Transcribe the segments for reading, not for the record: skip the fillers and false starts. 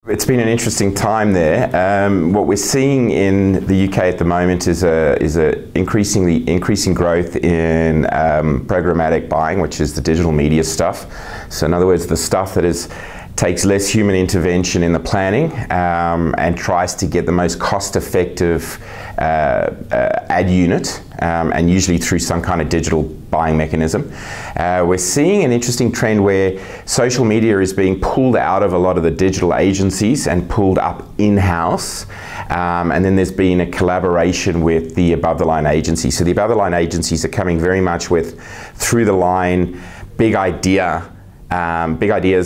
It's been an interesting time there. What we're seeing in the UK at the moment is a increasing growth in programmatic buying, which is the digital media stuff. So in other words, the stuff that takes less human intervention in the planning and tries to get the most cost-effective ad unit, and usually through some kind of digital buying mechanism. We're seeing an interesting trend where social media is being pulled out of a lot of the digital agencies and pulled up in-house. And then there's been a collaboration with the above-the-line agencies. So the above-the-line agencies are coming very much with through-the-line big ideas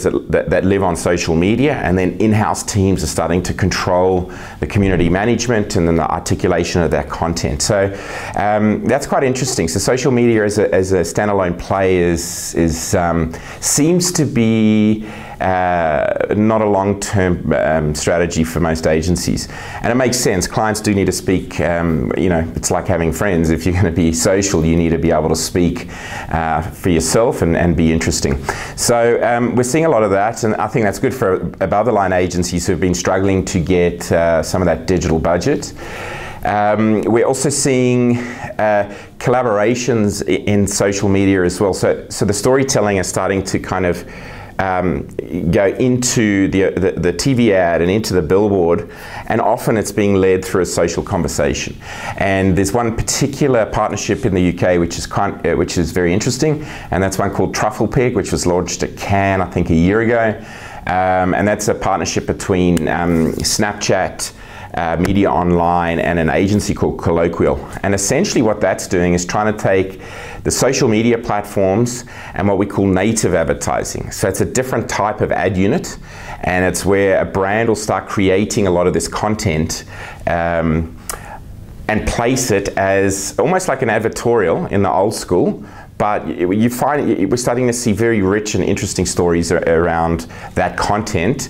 that live on social media, and then in-house teams are starting to control the community management and then the articulation of that content. So that's quite interesting. So social media as a standalone play seems to be not a long-term strategy for most agencies, and it makes sense. Clients do need to speak. It's like having friends. If you're going to be social, you need to be able to speak for yourself and be interesting. So we're seeing a lot of that, and I think that's good for above-the-line agencies who have been struggling to get some of that digital budget. We're also seeing collaborations in social media as well. So the storytelling is starting to kind of go into the TV ad and into the billboard, and often it's being led through a social conversation. And there's one particular partnership in the UK which is very interesting, and that's one called Truffle Pig, which was launched at Cannes, I think, a year ago. And that's a partnership between Snapchat, Media Online, and an agency called Colloquial. And essentially what that's doing is trying to take the social media platforms and what we call native advertising. So it's a different type of ad unit, and it's where a brand will start creating a lot of this content and place it as almost like an advertorial in the old school. But you find we're starting to see very rich and interesting stories around that content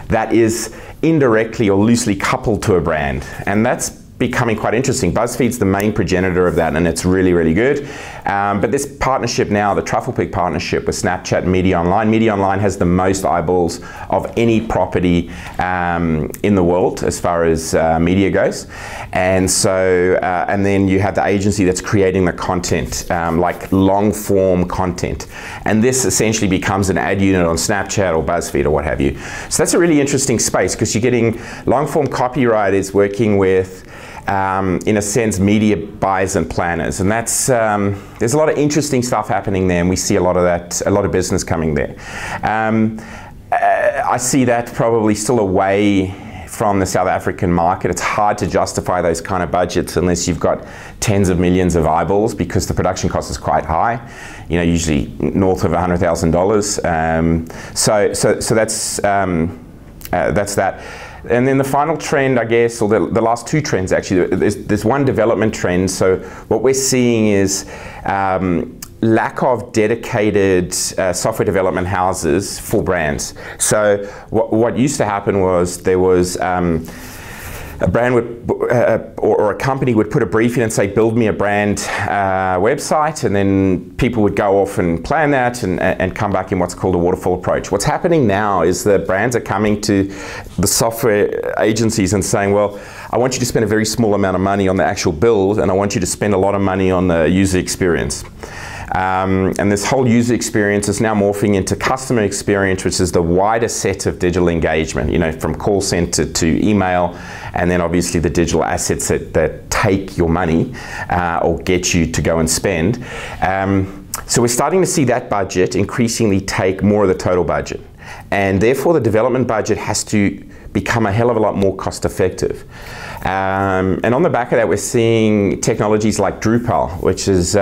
that is indirectly or loosely coupled to a brand, and that's becoming quite interesting. BuzzFeed's the main progenitor of that, and it's really, really good. But this partnership now, the Truffle Pig partnership with Snapchat and Media Online. Media Online has the most eyeballs of any property in the world as far as media goes. And so, and then you have the agency that's creating the content, like long form content. And this essentially becomes an ad unit on Snapchat or BuzzFeed or what have you. So that's a really interesting space, because you're getting long form copywriters working with in a sense, media buyers and planners, and that's there's a lot of interesting stuff happening there, and we see a lot of that, a lot of business coming there. I see that probably still away from the South African market. It's hard to justify those kind of budgets unless you've got tens of millions of eyeballs, because the production cost is quite high. You know, usually north of $100,000. So that's that. And then the final trend, I guess, or the last two trends actually, there's one development trend. So what we're seeing is lack of dedicated software development houses for brands. So what used to happen was there was a brand would, or a company would put a brief in and say, build me a brand website, and then people would go off and plan that and come back in what's called a waterfall approach. What's happening now is the brands are coming to the software agencies and saying, well, I want you to spend a very small amount of money on the actual build, and I want you to spend a lot of money on the user experience. And this whole user experience is now morphing into customer experience, which is the wider set of digital engagement, you know, from call center to email, and then obviously the digital assets that take your money or get you to go and spend. So we're starting to see that budget increasingly take more of the total budget, and therefore the development budget has to become a hell of a lot more cost effective. And on the back of that, we're seeing technologies like Drupal, which is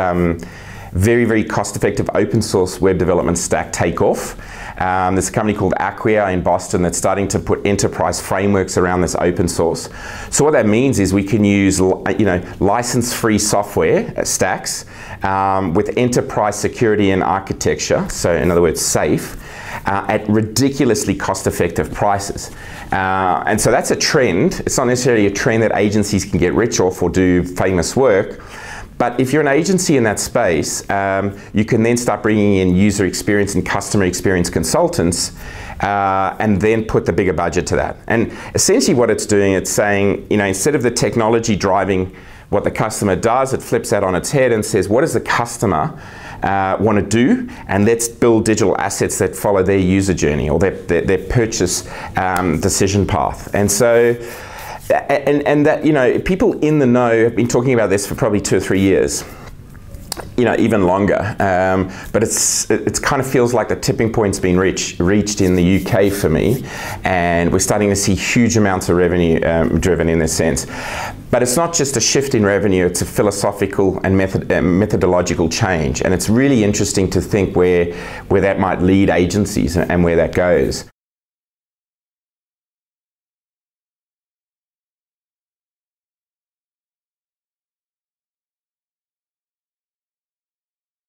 very, very cost-effective open source web development stack take off. There's a company called Acquia in Boston that's starting to put enterprise frameworks around this open source. So what that means is we can use, you know, license-free software stacks with enterprise security and architecture, so in other words, safe, at ridiculously cost-effective prices. And so that's a trend. It's not necessarily a trend that agencies can get rich off or do famous work, But if you're an agency in that space, you can then start bringing in user experience and customer experience consultants, and then put the bigger budget to that. And essentially what it's doing, it's saying, you know, instead of the technology driving what the customer does, it flips that on its head and says, what does the customer want to do? And let's build digital assets that follow their user journey or their purchase decision path. And so, and that, you know, people in the know have been talking about this for probably 2 or 3 years, you know, even longer. But it kind of feels like the tipping point's been reached in the UK for me, and we're starting to see huge amounts of revenue driven in this sense. But it's not just a shift in revenue, it's a philosophical and methodological change. And it's really interesting to think where that might lead agencies and where that goes.